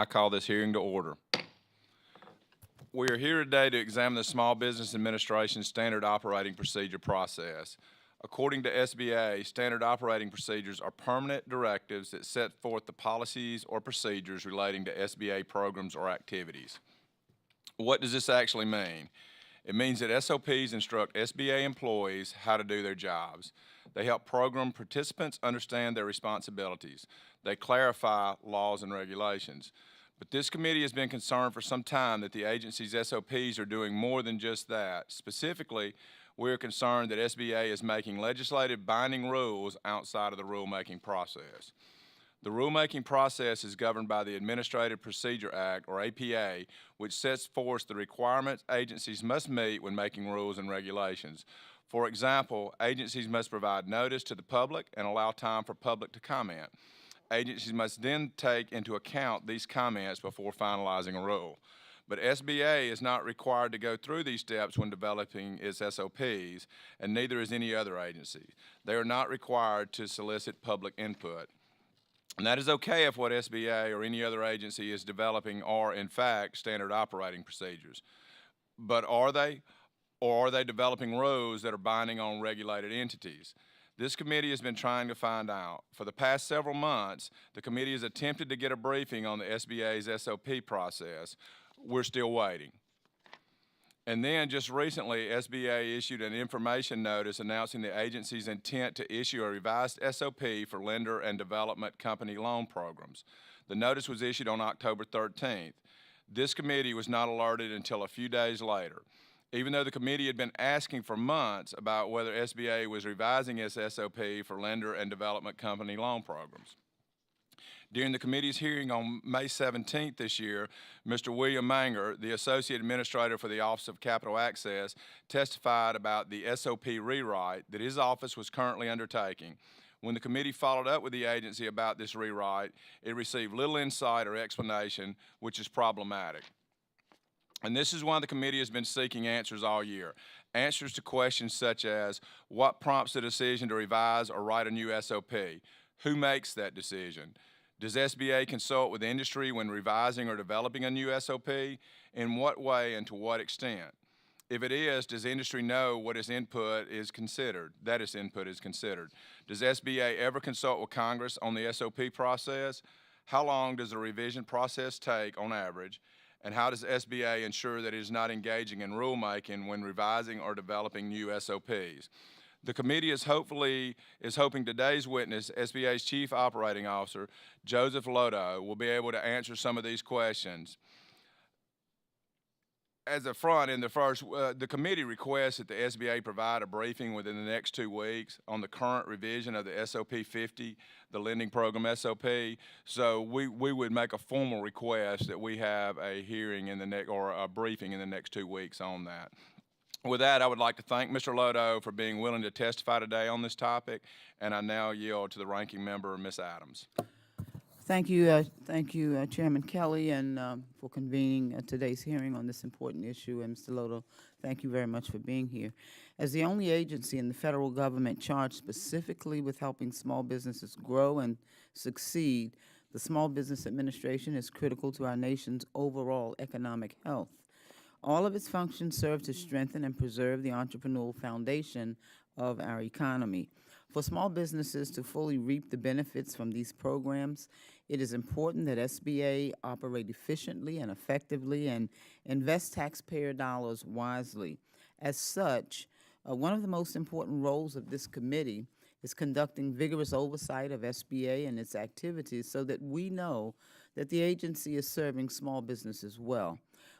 I call this hearing to order. We are here today to examine the Small Business Administration Standard Operating Procedure process. According to SBA, standard operating procedures are permanent directives that set forth the policies or procedures relating to SBA programs or activities. What does this actually mean? It means that SOPs instruct SBA employees how to do their jobs. They help program participants understand their responsibilities. They clarify laws and regulations. But this committee has been concerned for some time that the agency's SOPs are doing more than just that. Specifically, we are concerned that SBA is making legislative binding rules outside of the rulemaking process. The rulemaking process is governed by the Administrative Procedure Act, or APA, which sets forth the requirements agencies must meet when making rules and regulations. For example, agencies must provide notice to the public and allow time for public to comment. Agencies must then take into account these comments before finalizing a rule. But SBA is not required to go through these steps when developing its SOPs, and neither is any other agency. They are not required to solicit public input. And that is okay if what SBA or any other agency is developing are, in fact, standard operating procedures. But are they? Or are they developing rules that are binding on regulated entities? This committee has been trying to find out. For the past several months, the committee has attempted to get a briefing on the SBA's SOP process. We're still waiting. And then just recently, SBA issued an information notice announcing the agency's intent to issue a revised SOP for lender and development company loan programs. The notice was issued on October 13th. This committee was not alerted until a few days later. Even though the committee had been asking for months about whether SBA was revising its SOP for lender and development company loan programs. During the committee's hearing on May 17th this year, Mr. William Manger, the Associate Administrator for the Office of Capital Access, testified about the SOP rewrite that his office was currently undertaking. When the committee followed up with the agency about this rewrite, it received little insight or explanation, which is problematic. And this is why the committee has been seeking answers all year. Answers to questions such as, what prompts the decision to revise or write a new SOP? Who makes that decision? Does SBA consult with industry when revising or developing a new SOP? In what way and to what extent? If it is, does industry know what its input is considered, that its input is considered? Does SBA ever consult with Congress on the SOP process? How long does the revision process take on average? And how does SBA ensure that it is not engaging in rulemaking when revising or developing new SOPs? The committee is hoping today's witness, SBA's Chief Operating Officer, Joseph Lodo, will be able to answer some of these questions. As a front, the committee requests that the SBA provide a briefing within the next 2 weeks on the current revision of the SOP 50, the lending program SOP. So we would make a formal request that we have a hearing or a briefing in the next 2 weeks on that. With that, I would like to thank Mr. Lodo for being willing to testify today on this topic, and I now yield to the ranking member, Ms. Adams. Thank you, Chairman Kelly, and for convening today's hearing on this important issue. And Mr. Lodo, thank you very much for being here. As the only agency in the federal government charged specifically with helping small businesses grow and succeed, the Small Business Administration is critical to our nation's overall economic health. All of its functions serve to strengthen and preserve the entrepreneurial foundation of our economy. For small businesses to fully reap the benefits from these programs, it is important that SBA operate efficiently and effectively and invest taxpayer dollars wisely. As such, one of the most important roles of this committee is conducting vigorous oversight of SBA and its activities so that we know that the agency is serving small businesses well.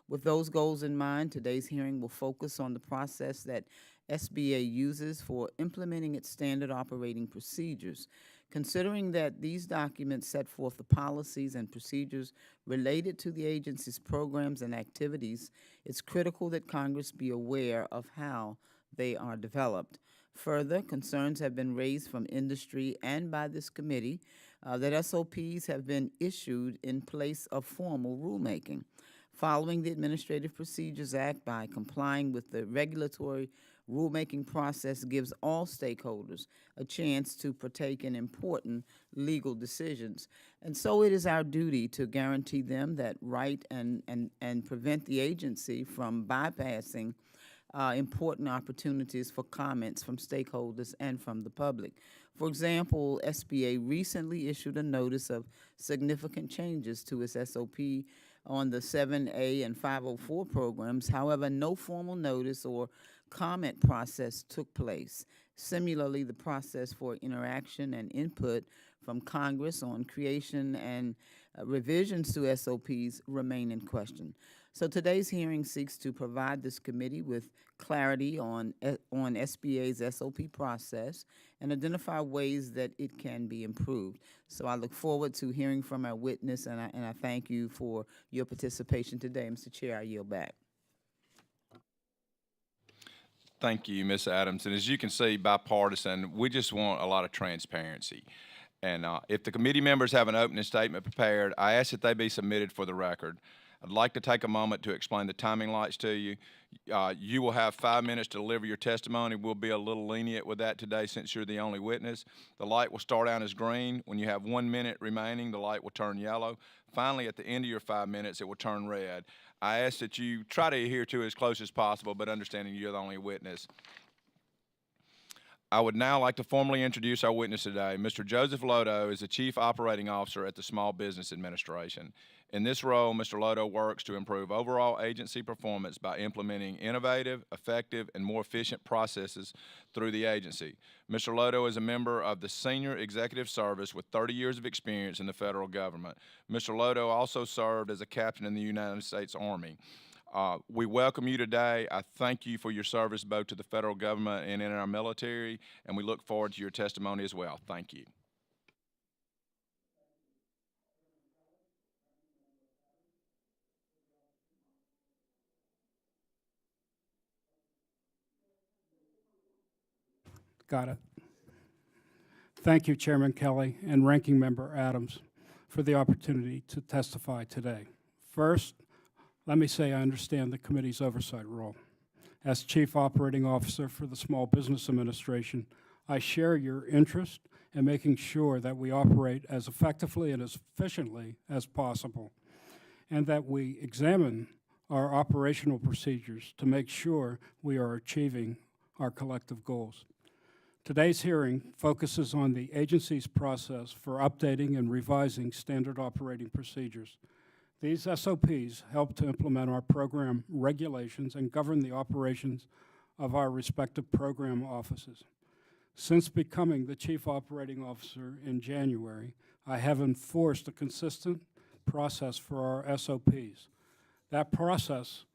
With those goals in mind, today's hearing will focus on the process that SBA uses for implementing its standard operating procedures. Considering that these documents set forth the policies and procedures related to the agency's programs and activities, it's critical that Congress be aware of how they are developed. Further, concerns have been raised from industry and by this committee that SOPs have been issued in place of formal rulemaking. Following the Administrative Procedures Act by complying with the regulatory Rulemaking process gives all stakeholders a chance to partake in important legal decisions. And so it is our duty to guarantee them that right and prevent the agency from bypassing important opportunities for comments from stakeholders and from the public. For example, SBA recently issued a notice of significant changes to its SOP on the 7A and 504 programs. However, no formal notice or comment process took place. Similarly, the process for interaction and input from Congress on creation and revisions to SOPs remain in question. So today's hearing seeks to provide this committee with clarity on SBA's SOP process and identify ways that it can be improved. So I look forward to hearing from our witness, and I thank you for your participation today. Mr. Chair, I yield back. Thank you, Ms. Adams. And as you can see, bipartisan, we just want a lot of transparency. And if the committee members have an opening statement prepared, I ask that they be submitted for the record. I'd like to take a moment to explain the timing lights to you. You will have 5 minutes to deliver your testimony. We'll be a little lenient with that today since you're the only witness. The light will start out as green. When you have 1 minute remaining, the light will turn yellow. Finally, at the end of your 5 minutes, it will turn red. I ask that you try to adhere to it as close as possible, but understanding you're the only witness. I would now like to formally introduce our witness today. Mr. Joseph Lodo is the Chief Operating Officer at the Small Business Administration. In this role, Mr. Lodo works to improve overall agency performance by implementing innovative, effective, and more efficient processes through the agency. Mr. Lodo is a member of the Senior Executive Service with 30 years of experience in the federal government. Mr. Lodo also served as a captain in the United States Army. We welcome you today. I thank you for your service both to the federal government and in our military, and we look forward to your testimony as well. Thank you. Got it. Thank you, Chairman Kelly and Ranking Member Adams, for the opportunity to testify today. First, let me say I understand the committee's oversight role. As Chief Operating Officer for the Small Business Administration, I share your interest in making sure that we operate as effectively and as efficiently as possible, and that we examine our operational procedures to make sure we are achieving our collective goals. Today's hearing focuses on the agency's process for updating and revising standard operating procedures. These SOPs help to implement our program regulations and govern the operations of our respective program offices. Since becoming the Chief Operating Officer in January, I have enforced a consistent process for our SOPs. That process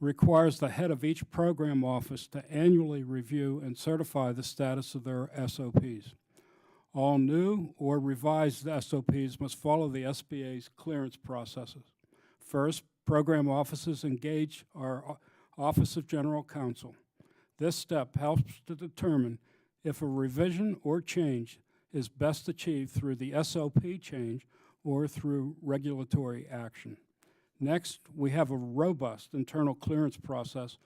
requires the head of each program office to annually review and certify the status of their SOPs. All new or revised SOPs must follow the SBA's clearance processes. First, program offices engage our Office of General Counsel. This step helps to determine if a revision or change is best achieved through the SOP change or through regulatory action. Next, we have a robust internal clearance process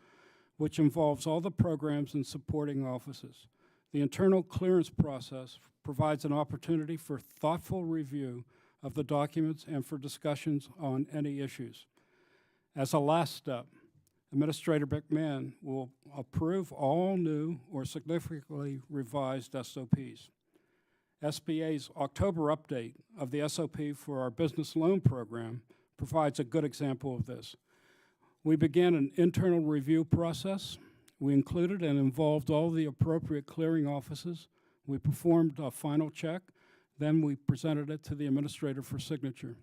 which involves all the programs and supporting offices. The internal clearance process provides an opportunity for thoughtful review of the documents and for discussions on any issues. As a last step, Administrator McMahon will approve all new or significantly revised SOPs. SBA's October update of the SOP for our business loan program provides a good example of this. We began an internal review process. We included and involved all the appropriate clearing offices. We performed a final check. Then we presented it to the administrator for signature.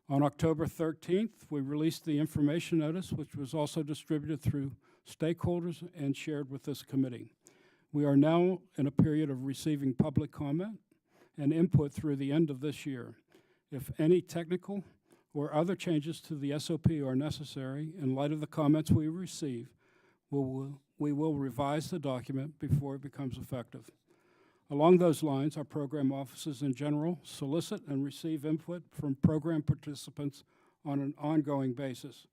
On October 13th, we released the information notice, which was also distributed through stakeholders and shared with this committee. We are now in a period of receiving public comment and input through the end of this year. If any technical or other changes to the SOP are necessary in light of the comments we receive, we will revise the document before it becomes effective. Along those lines, our program offices in general solicit and receive input from program participants on an ongoing basis.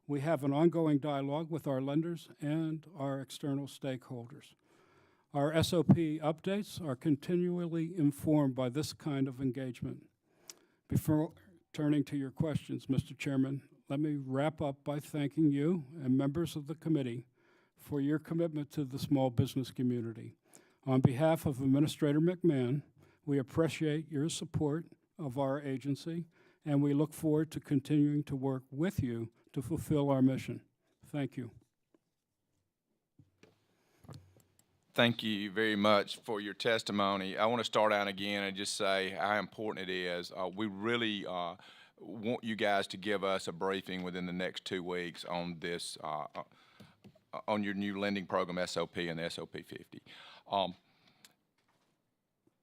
We have an ongoing dialogue with our lenders and our external stakeholders. Our SOP updates are continually informed by this kind of engagement. Before turning to your questions, Mr. Chairman, let me wrap up by thanking you and members of the committee for your commitment to the small business community. On behalf of Administrator McMahon, we appreciate your support of our agency, and we look forward to continuing to work with you to fulfill our mission. Thank you. Thank you very much for your testimony. I want to start out again and just say how important it is. We really want you guys to give us a briefing within the next 2 weeks on this, on your new lending program SOP and the SOP 50.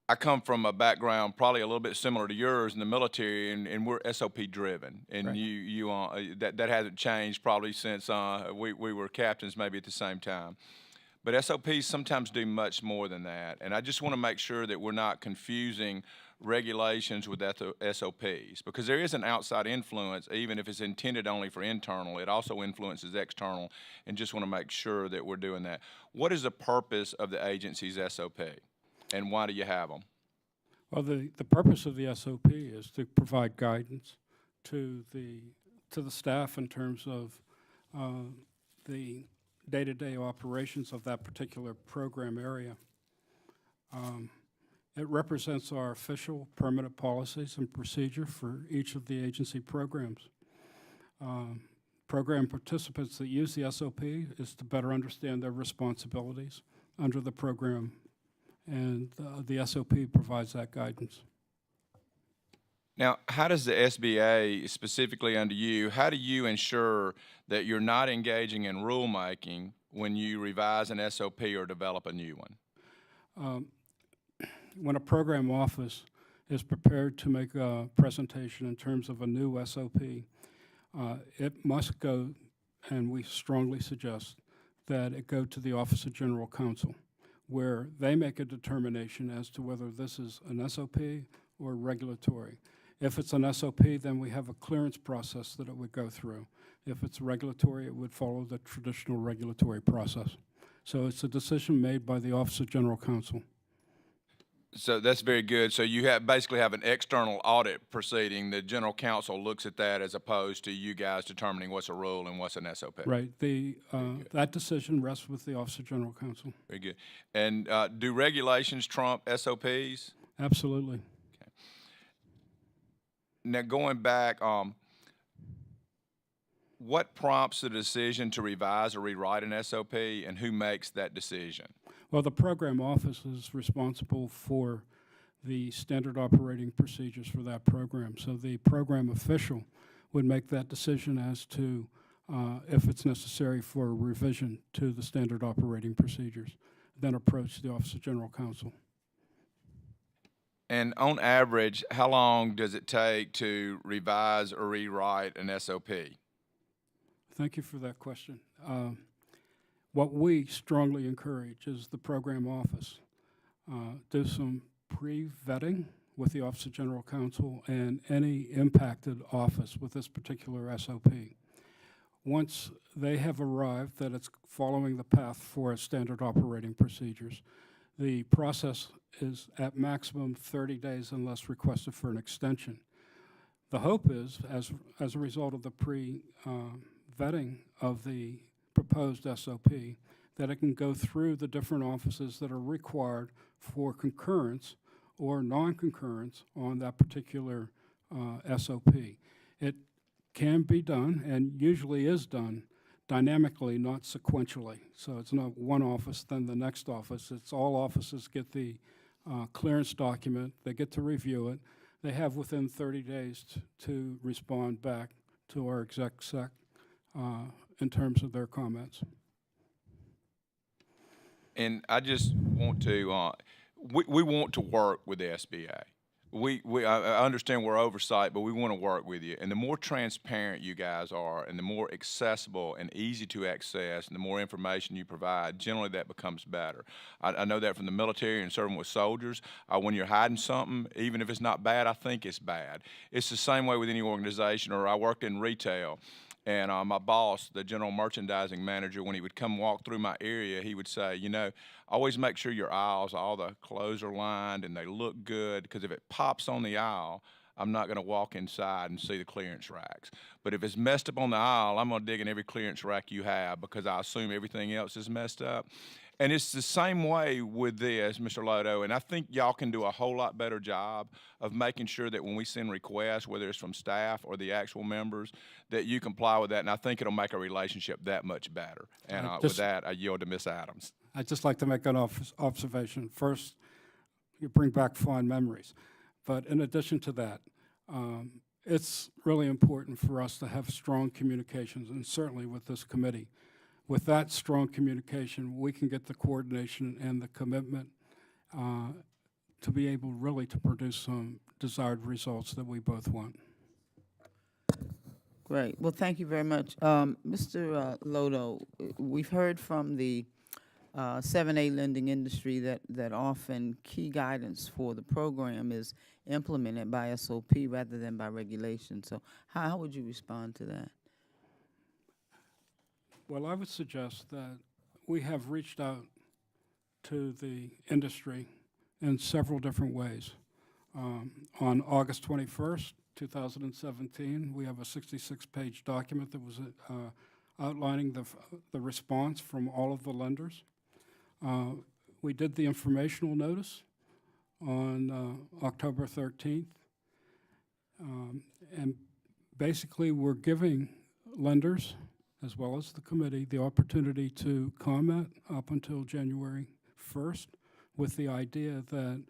I come from a background probably a little bit similar to yours in the military, and we're SOP driven, and right. That hasn't changed probably since we were captains maybe at the same time. But SOPs sometimes do much more than that, and I just want to make sure that we're not confusing regulations with SOPs, because there is an outside influence, even if it's intended only for internal. It also influences external, and just want to make sure that we're doing that. What is the purpose of the agency's SOP, and why do you have them? Well, the purpose of the SOP is to provide guidance to the staff in terms of the day-to-day operations of that particular program area. It represents our official permanent policies and procedure for each of the agency programs. Program participants that use the SOP is to better understand their responsibilities under the program, and the SOP provides that guidance. Now, how does the SBA, specifically under you, how do you ensure that you're not engaging in rulemaking when you revise an SOP or develop a new one? When a program office is prepared to make a presentation in terms of a new SOP, it must go, and we strongly suggest that it go to the Office of General Counsel, where they make a determination as to whether this is an SOP or regulatory. If it's an SOP, then we have a clearance process that it would go through. If it's regulatory, it would follow the traditional regulatory process. So it's a decision made by the Office of General Counsel. So that's very good. So you basically have an external audit proceeding. The general counsel looks at that as opposed to you guys determining what's a rule and what's an SOP. Right. That decision rests with the Office of General Counsel. Very good. And do regulations trump SOPs? Absolutely. Okay. Now going back, what prompts the decision to revise or rewrite an SOP, and who makes that decision? Well, the program office is responsible for the standard operating procedures for that program. So the program official would make that decision as to if it's necessary for a revision to the standard operating procedures, then approach the Office of General Counsel. And on average, how long does it take to revise or rewrite an SOP? Thank you for that question. What we strongly encourage is the program office do some pre-vetting with the Office of General Counsel and any impacted office with this particular SOP. Once they have arrived that it's following the path for standard operating procedures, the process is at maximum 30 days unless requested for an extension. The hope is, as a result of the pre-vetting of the proposed SOP, that it can go through the different offices that are required for concurrence or non-concurrence on that particular SOP. It can be done, and usually is done, dynamically, not sequentially. So it's not one office, then the next office. It's all offices get the clearance document, they get to review it. They have within 30 days to respond back to our exec sec in terms of their comments. And I just want to, we want to work with the SBA. I understand we're oversight, but we want to work with you. And the more transparent you guys are, and the more accessible and easy to access, and the more information you provide, generally that becomes better. I know that from the military and serving with soldiers. When you're hiding something, even if it's not bad, I think it's bad. It's the same way with any organization, or I worked in retail. And my boss, the general merchandising manager, when he would come walk through my area, he would say, you know, always make sure your aisles, all the clothes are lined and they look good, because if it pops on the aisle, I'm not going to walk inside and see the clearance racks. But if it's messed up on the aisle, I'm going to dig in every clearance rack you have, because I assume everything else is messed up. And it's the same way with this, Mr. Lodo, and I think y'all can do a whole lot better job of making sure that when we send requests, whether it's from staff or the actual members, that you comply with that, and I think it'll make our relationship that much better. And with that, I yield to Ms. Adams. I'd just like to make an observation. First, you bring back fond memories. But in addition to that, it's really important for us to have strong communications, and certainly with this committee. With that strong communication, we can get the coordination and the commitment to be able really to produce some desired results that we both want. Great. Well, thank you very much. Mr. Lodo, we've heard from the 7A lending industry that often key guidance for the program is implemented by SOP rather than by regulation. So how would you respond to that? Well, I would suggest that we have reached out to the industry in several different ways. On August 21st, 2017, we have a 66-page document that was outlining the response from all of the lenders. We did the informational notice on October 13th. And basically, we're giving lenders, as well as the committee, the opportunity to comment up until January 1st with the idea that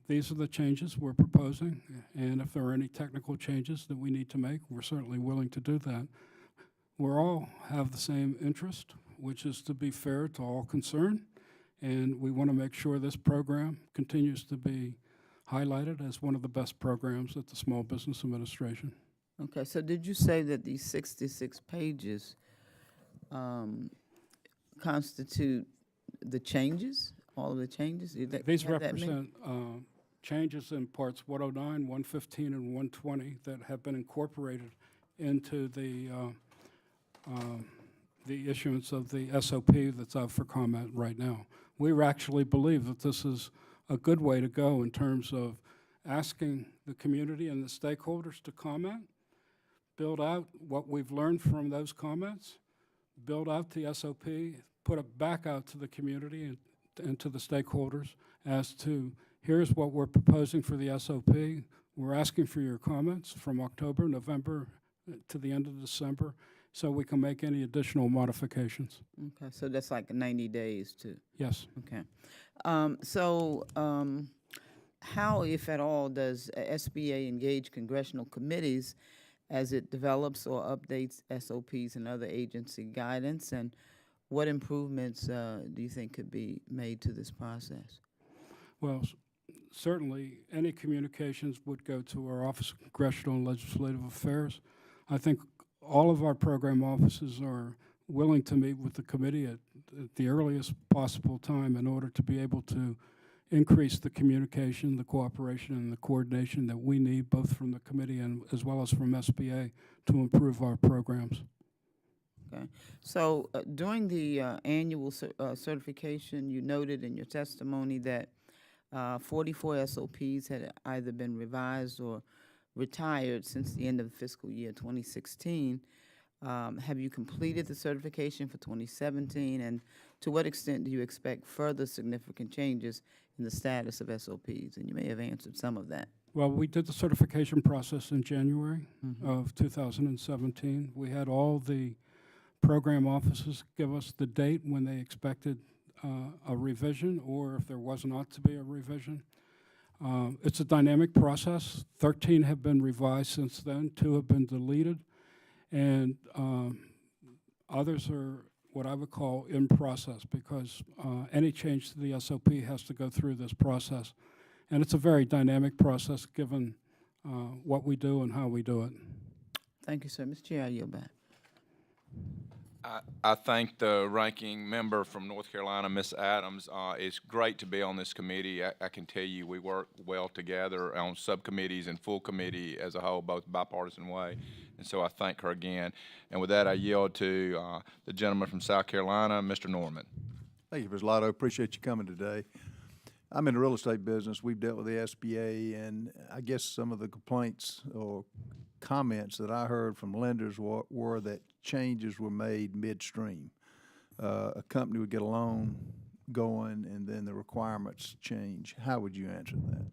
these are the changes we're proposing, and if there are any technical changes that we need to make, we're certainly willing to do that. We all have the same interest, which is to be fair to all concerned, and we want to make sure this program continues to be highlighted as one of the best programs at the Small Business Administration. Okay, so did you say that these 66 pages constitute the changes, all of the changes? These represent changes in parts 109, 115, and 120 that have been incorporated into the issuance of the SOP that's out for comment right now. We actually believe that this is a good way to go in terms of asking the community and the stakeholders to comment, build out what we've learned from those comments, build out the SOP, put it back out to the community and to the stakeholders as to here's what we're proposing for the SOP. We're asking for your comments from October, November to the end of December so we can make any additional modifications. Okay, so that's like 90 days too. Yes. Okay. How, if at all, does SBA engage congressional committees as it develops or updates SOPs and other agency guidance, and what improvements do you think could be made to this process? Well, certainly any communications would go to our Office of Congressional and Legislative Affairs. I think all of our program offices are willing to meet with the committee at the earliest possible time in order to be able to increase the communication, the cooperation, and the coordination that we need, both from the committee and as well as from SBA, to improve our programs. Okay. So during the annual certification, you noted in your testimony that 44 SOPs had either been revised or retired since the end of the fiscal year 2016. Have you completed the certification for 2017, and to what extent do you expect further significant changes in the status of SOPs? And you may have answered some of that. Well, we did the certification process in January of 2017. We had all the program offices give us the date when they expected a revision, or if there was not to be a revision. It's a dynamic process. 13 have been revised since then, 2 have been deleted, and others are what I would call in process, because any change to the SOP has to go through this process. And it's a very dynamic process given what we do and how we do it. Thank you, sir. Mr. Chair, I yield back. I thank the ranking member from North Carolina, Ms. Adams. It's great to be on this committee. I can tell you we work well together on subcommittees and full committee as a whole, both bipartisan way. And so I thank her again. And with that, I yield to the gentleman from South Carolina, Mr. Norman. Thank you, Mr. Lotto. Appreciate you coming today. I'm in the real estate business. We've dealt with the SBA, and I guess some of the complaints or comments that I heard from lenders were that changes were made midstream. A company would get a loan going, and then the requirements change. How would you answer that?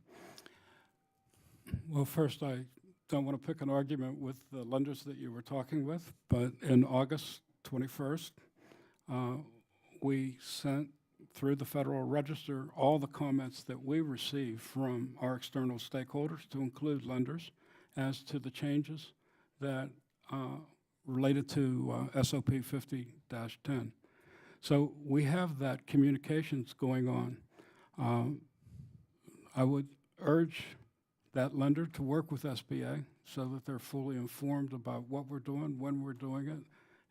Well, first, I don't want to pick an argument with the lenders that you were talking with, but in August 21st, we sent through the Federal Register all the comments that we received from our external stakeholders, to include lenders, as to the changes that related to SOP 50-10. So we have that communications going on. I would urge that lender to work with SBA so that they're fully informed about what we're doing, when we're doing it,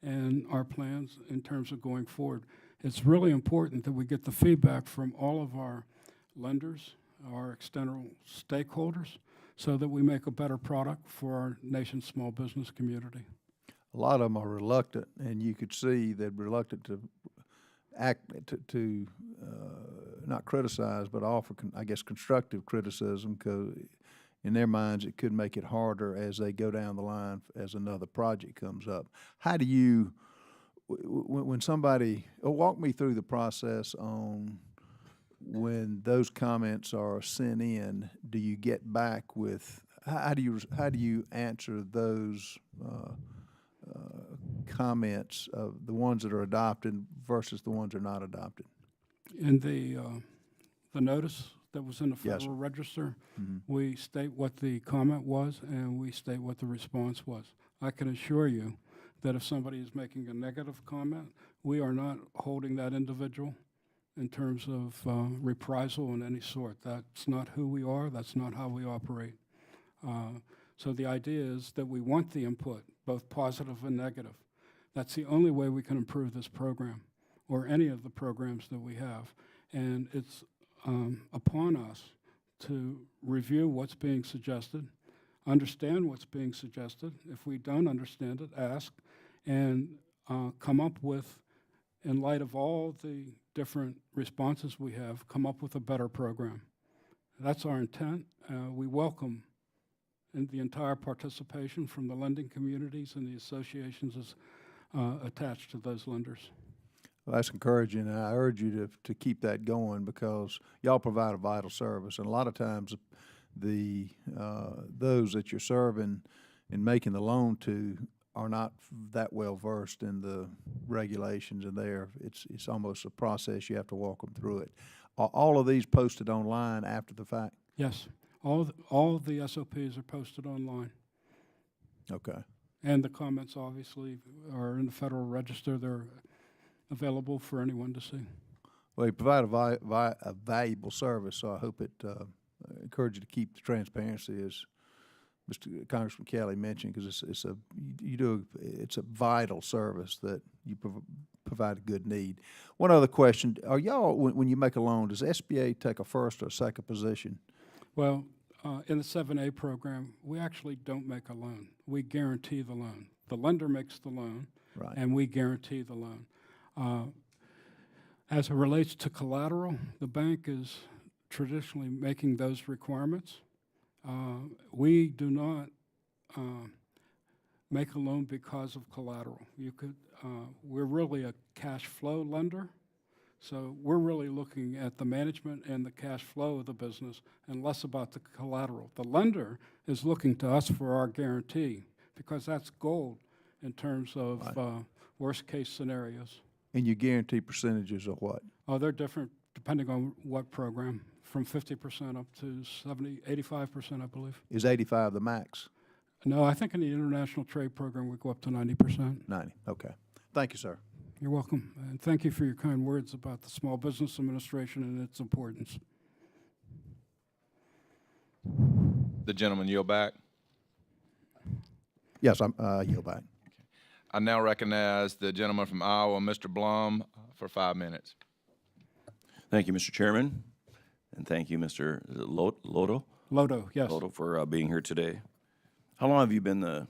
and our plans in terms of going forward. It's really important that we get the feedback from all of our lenders, our external stakeholders, so that we make a better product for our nation's small business community. A lot of them are reluctant, and you could see they're reluctant to not criticize, but offer, I guess, constructive criticism, because in their minds it could make it harder as they go down the line as another project comes up. How do you, when somebody, walk me through the process on when those comments are sent in, do you get back with, how do you answer those comments of the ones that are adopted versus the ones that are not adopted? In the notice that was in the Yes, Federal Register, Mm-hmm. we state what the comment was, and we state what the response was. I can assure you that if somebody is making a negative comment, we are not holding that individual in terms of reprisal in any sort. That's not who we are. That's not how we operate. So the idea is that we want the input, both positive and negative. That's the only way we can improve this program, or any of the programs that we have. And it's upon us to review what's being suggested, understand what's being suggested. If we don't understand it, ask, and come up with, in light of all the different responses we have, come up with a better program. That's our intent. We welcome the entire participation from the lending communities and the associations as attached to those lenders. Well, that's encouraging, and I urge you to keep that going, because y'all provide a vital service, and a lot of times the those that you're serving and making the loan to are not that well versed in the regulations, and it's almost a process. You have to walk them through it. Are all of these posted online after the fact? Yes, all of the SOPs are posted online, Okay. and the comments obviously are in the Federal Register. They're available for anyone to see. Well, you provide a valuable service, so I hope it encourage you to keep the transparency, as Mr. Congressman Kelly mentioned, because it's a vital service that you provide a good need. One other question: are y'all, when you make a loan, does SBA take a first or second position? Well, in the 7A program, we actually don't make a loan. We guarantee the loan. The lender makes the loan, Right. and we guarantee the loan. As it relates to collateral, the bank is traditionally making those requirements. We do not make a loan because of collateral. We're really a cash flow lender, so we're really looking at the management and the cash flow of the business and less about the collateral. The lender is looking to us for our guarantee, because that's gold in terms of worst case scenarios. And you guarantee percentages of what? Oh, they're different depending on what program, from 50% up to 85%, I believe. Is 85 the max? No, I think in the international trade program we go up to 90%. 90. Okay. Thank you, sir. You're welcome. And thank you for your kind words about the Small Business Administration and its importance. The gentleman yield back. Yes, I'm yield back. I now recognize the gentleman from Iowa, Mr. Blum, for 5 minutes. Thank you, Mr. Chairman, and thank you, Mr. is it Lodo? Lodo, yes. Lodo, for being here today. How long have you been the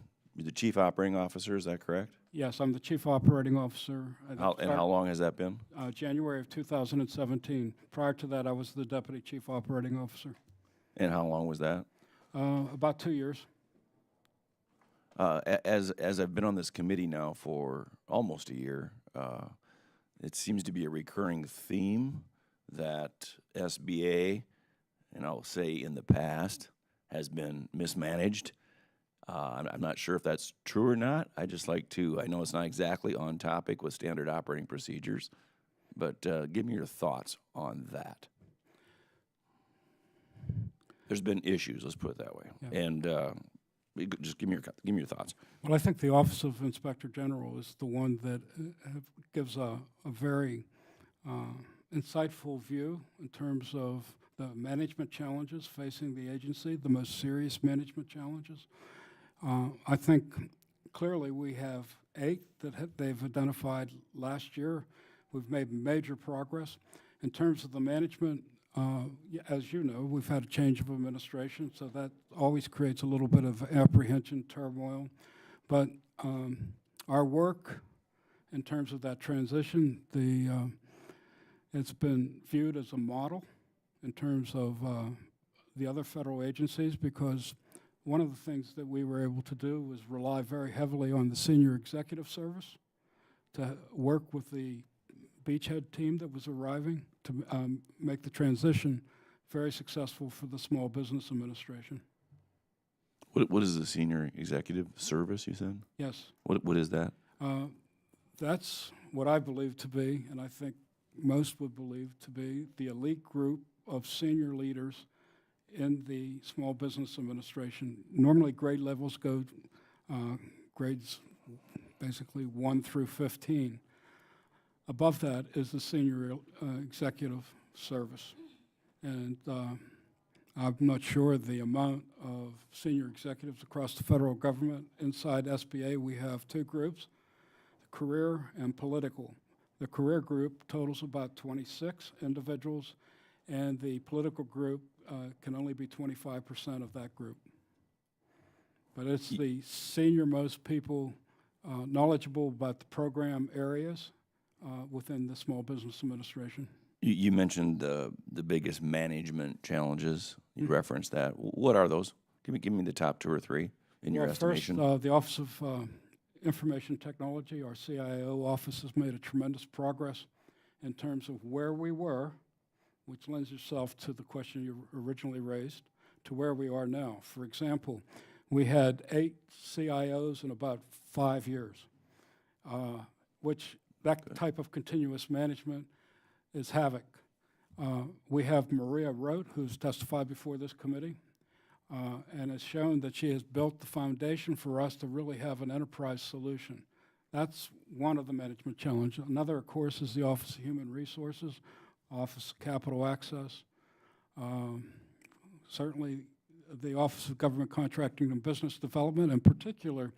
Chief Operating Officer, is that correct? Yes, I'm the Chief Operating Officer. And how long has that been? January of 2017. Prior to that, I was the Deputy Chief Operating Officer. And how long was that? About 2 years. As I've been on this committee now for almost a year, it seems to be a recurring theme that SBA, and I'll say in the past, has been mismanaged. I'm not sure if that's true or not. I just like to, I know it's not exactly on topic with standard operating procedures, but give me your thoughts on that. There's been issues, let's put it that way. Yeah. And just give me your thoughts. Well, I think the Office of Inspector General is the one that gives a very insightful view in terms of the management challenges facing the agency, the most serious management challenges. I think clearly we have 8 that they've identified last year. We've made major progress. In terms of the management, as you know, we've had a change of administration, so that always creates a little bit of apprehension, turmoil. But our work in terms of that transition, it's been viewed as a model in terms of the other federal agencies, because one of the things that we were able to do was rely very heavily on the senior executive service to work with the beachhead team that was arriving to make the transition very successful for the Small Business Administration. What is the senior executive service, you said? Yes. What is that? That's what I believe to be, and I think most would believe to be, the elite group of senior leaders in the Small Business Administration. Normally grade levels go grades basically 1 through 15. Above that is the senior executive service. And I'm not sure the amount of senior executives across the federal government. Inside SBA, we have 2 groups, career and political. The career group totals about 26 individuals, and the political group can only be 25% of that group. But it's the senior-most people knowledgeable about the program areas within the Small Business Administration. You mentioned the biggest management challenges. You referenced that. What are those? Give me the top 2 or 3 in your estimation. First, the Office of Information Technology, our CIO office, has made a tremendous progress in terms of where we were, which lends itself to the question you originally raised, to where we are now. For example, we had 8 CIOs in about 5 years, which that type of continuous management is havoc. We have Maria Roth, who's testified before this committee, and has shown that she has built the foundation for us to really have an enterprise solution. That's one of the management challenges. Another, of course, is the Office of Human Resources, Office of Capital Access, certainly the Office of Government Contracting and Business Development. In particular,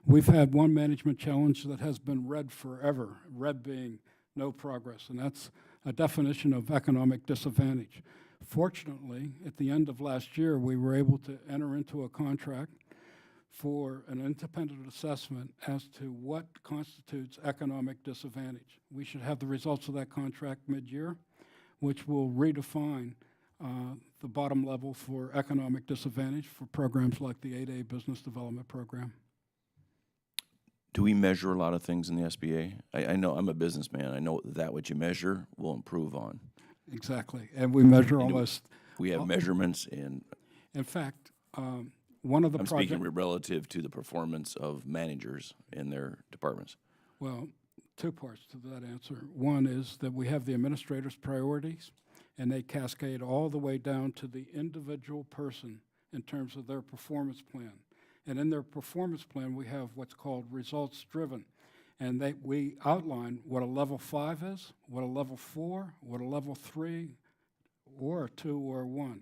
we've had one management challenge that has been red forever, red being no progress, and that's a definition of economic disadvantage. Fortunately, at the end of last year, we were able to enter into a contract for an independent assessment as to what constitutes economic disadvantage. We should have the results of that contract mid-year, which will redefine the bottom level for economic disadvantage for programs like the 8A Business Development Program. Do we measure a lot of things in the SBA? I know I'm a businessman. I know that what you measure will improve on. Exactly, and we measure almost. We have measurements in fact, one of the I'm speaking relative to the performance of managers in their departments. Well, 2 parts to that answer. One is that we have the administrator's priorities, and they cascade all the way down to the individual person in terms of their performance plan. And in their performance plan, we have what's called results-driven. And we outline what a level 5 is, what a level 4, what a level 3, or a 2 or a 1.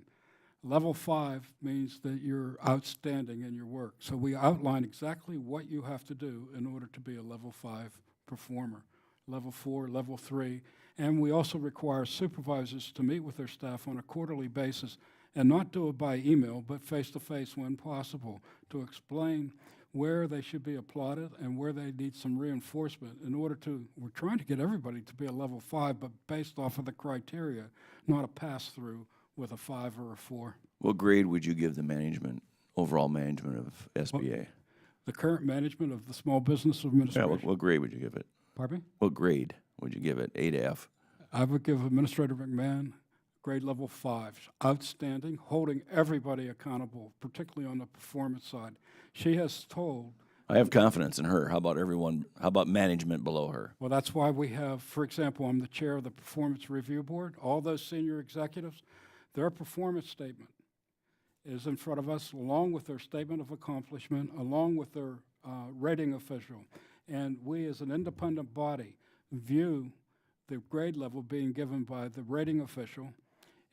Level 5 means that you're outstanding in your work. So we outline exactly what you have to do in order to be a level 5 performer. Level 4, level 3, and we also require supervisors to meet with their staff on a quarterly basis and not do it by email, but face-to-face when possible, to explain where they should be applauded and where they need some reinforcement in order to, we're trying to get everybody to be a level 5, but based off of the criteria, not a pass-through with a 5 or a 4. What grade would you give the management, overall management of SBA? The current management of the Small Business Yeah, Administration. what grade would you give it? Pardon me? What grade would you give it? A to F? I would give Administrator McMahon grade level 5, outstanding, holding everybody accountable, particularly on the performance side. She has told, I have confidence in her. How about everyone? How about management below her? well, that's why we have, for example, I'm the chair of the Performance Review Board. All those senior executives, their performance statement is in front of us, along with their statement of accomplishment, along with their rating official. And we, as an independent body, view the grade level being given by the rating official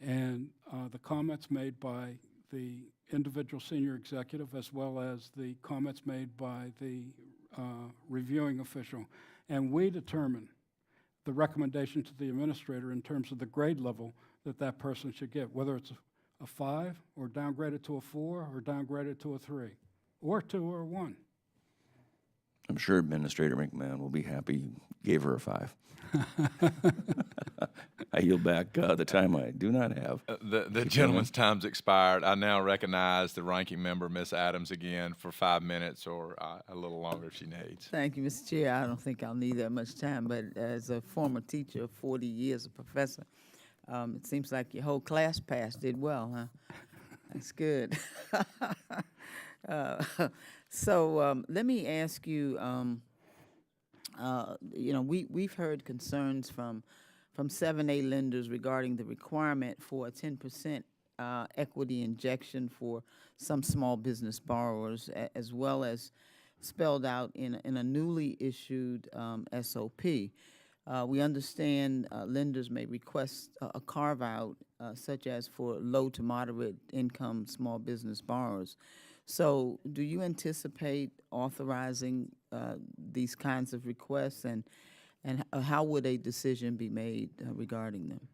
and the comments made by the individual senior executive, as well as the comments made by the reviewing official. And we determine the recommendation to the administrator in terms of the grade level that that person should get, whether it's a 5 or downgraded to a 4 or downgraded to a 3 or 2 or 1. I'm sure Administrator McMahon will be happy you gave her a 5. I yield back the time I do not have. The gentleman's time's expired. I now recognize the ranking member, Ms. Adams, again for 5 minutes or a little longer if she needs. Thank you, Mr. Chair. I don't think I'll need that much time, but as a former teacher of 40 years, a professor, it seems like your whole class pass did well, huh? That's good. So let me ask you, we've heard concerns from 7A lenders regarding the requirement for a 10% equity injection for some small business borrowers, as well as spelled out in a newly issued SOP. We understand lenders may request a carve-out, such as for low to moderate income small business borrowers. So do you anticipate authorizing these kinds of requests, and how would a decision be made regarding them?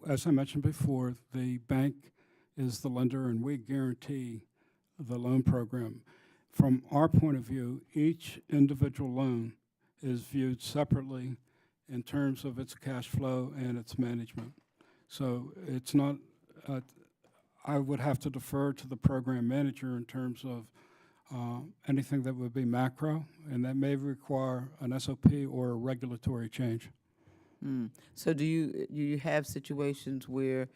As I mentioned before, the bank is the lender, and we guarantee the loan program. From our point of view, each individual loan is viewed separately in terms of its cash flow and its management. So it's not, I would have to defer to the program manager in terms of anything that would be macro, and that may require an SOP or a regulatory change. So do you have situations where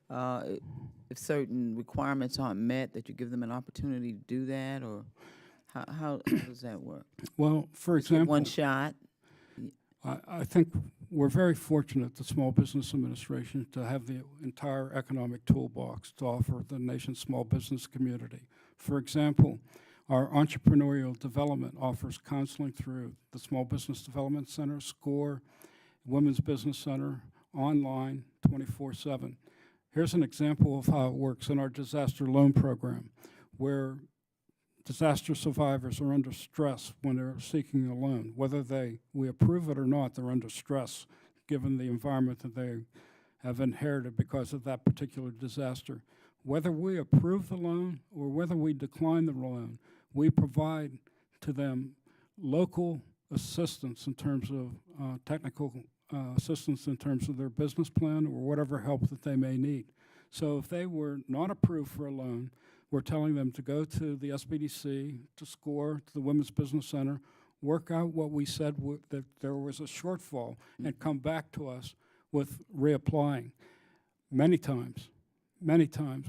if certain requirements aren't met, that you give them an opportunity to do that, or how does that work? Well, for example, One shot? I think we're very fortunate, the Small Business Administration, to have the entire economic toolbox to offer the nation's small business community. For example, our entrepreneurial development offers counseling through the Small Business Development Center, SCORE, Women's Business Center, online, 24/7. Here's an example of how it works in our disaster loan program, where disaster survivors are under stress when they're seeking a loan. Whether we approve it or not, they're under stress given the environment that they have inherited because of that particular disaster. Whether we approve the loan or whether we decline the loan, we provide to them local assistance in terms of technical assistance in terms of their business plan or whatever help that they may need. So if they were not approved for a loan, we're telling them to go to the SBDC, to SCORE, to the Women's Business Center, work out what we said that there was a shortfall, and come back to us with reapplying. Many times,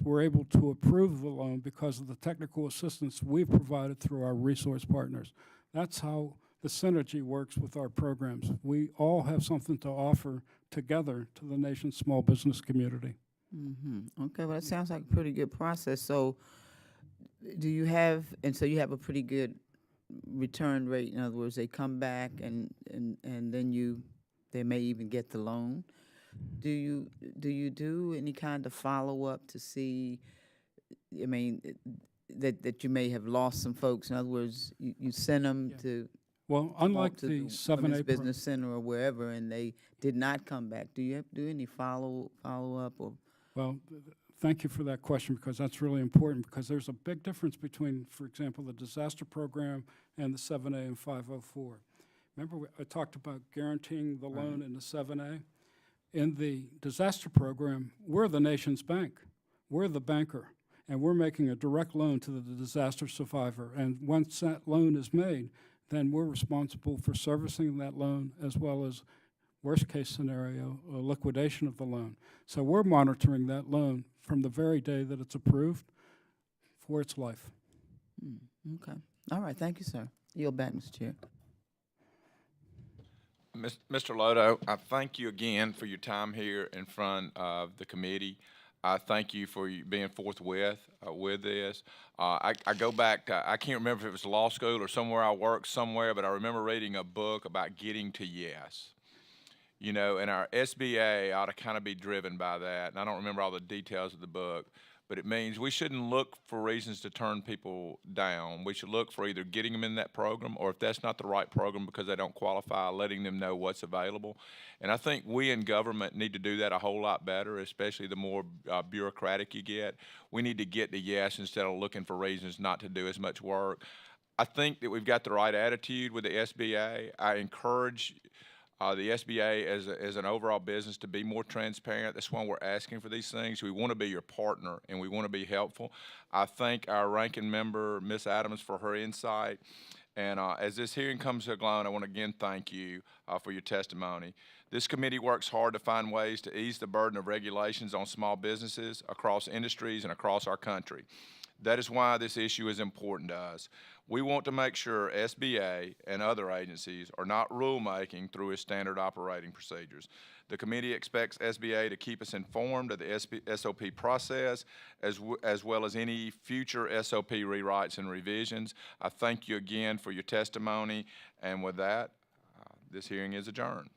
we're able to approve the loan because of the technical assistance we've provided through our resource partners. That's how the synergy works with our programs. We all have something to offer together to the nation's small business community. Okay, well, that sounds like a pretty good process. So do you have, and so you have a pretty good return rate? In other words, they come back and then they may even get the loan. do you do any kind of follow-up to see, I mean, that you may have lost some folks? In other words, you send them Yeah. to Well, talk unlike to the the 7A Women's Business Center or wherever, and they did not come back. Do you have to do any follow-up or? Well, thank you for that question, because that's really important, because there's a big difference between, for example, the disaster program and the 7A and 504. Remember, I talked about guaranteeing the loan in the 7A? In the disaster program, we're the nation's bank. We're the banker, and we're making a direct loan to the disaster survivor. And once that loan is made, then we're responsible for servicing that loan, as well as, worst case scenario, a liquidation of the loan. So we're monitoring that loan from the very day that it's approved for its life. Okay. All right. Thank you, sir. Yield back, Mr. Chair. Mr. Lodo, I thank you again for your time here in front of the committee. I thank you for you being forthwith with this. I go back to, I can't remember if it was law school or somewhere I worked somewhere, but I remember reading a book about getting to yes. You know, and our SBA ought to kind of be driven by that. And I don't remember all the details of the book, but it means we shouldn't look for reasons to turn people down. We should look for either getting them in that program, or if that's not the right program because they don't qualify, letting them know what's available. And I think we in government need to do that a whole lot better, especially the more bureaucratic you get. We need to get to yes instead of looking for reasons not to do as much work. I think that we've got the right attitude with the SBA. I encourage the SBA as an overall business to be more transparent. That's why we're asking for these things. We want to be your partner, and we want to be helpful. I thank our ranking member, Ms. Adams, for her insight. And as this hearing comes to a close, I want to again thank you for your testimony. This committee works hard to find ways to ease the burden of regulations on small businesses across industries and across our country. That is why this issue is important to us. We want to make sure SBA and other agencies are not rulemaking through its standard operating procedures. The committee expects SBA to keep us informed of the SOP process as well as any future SOP rewrites and revisions. I thank you again for your testimony, and with that, this hearing is adjourned.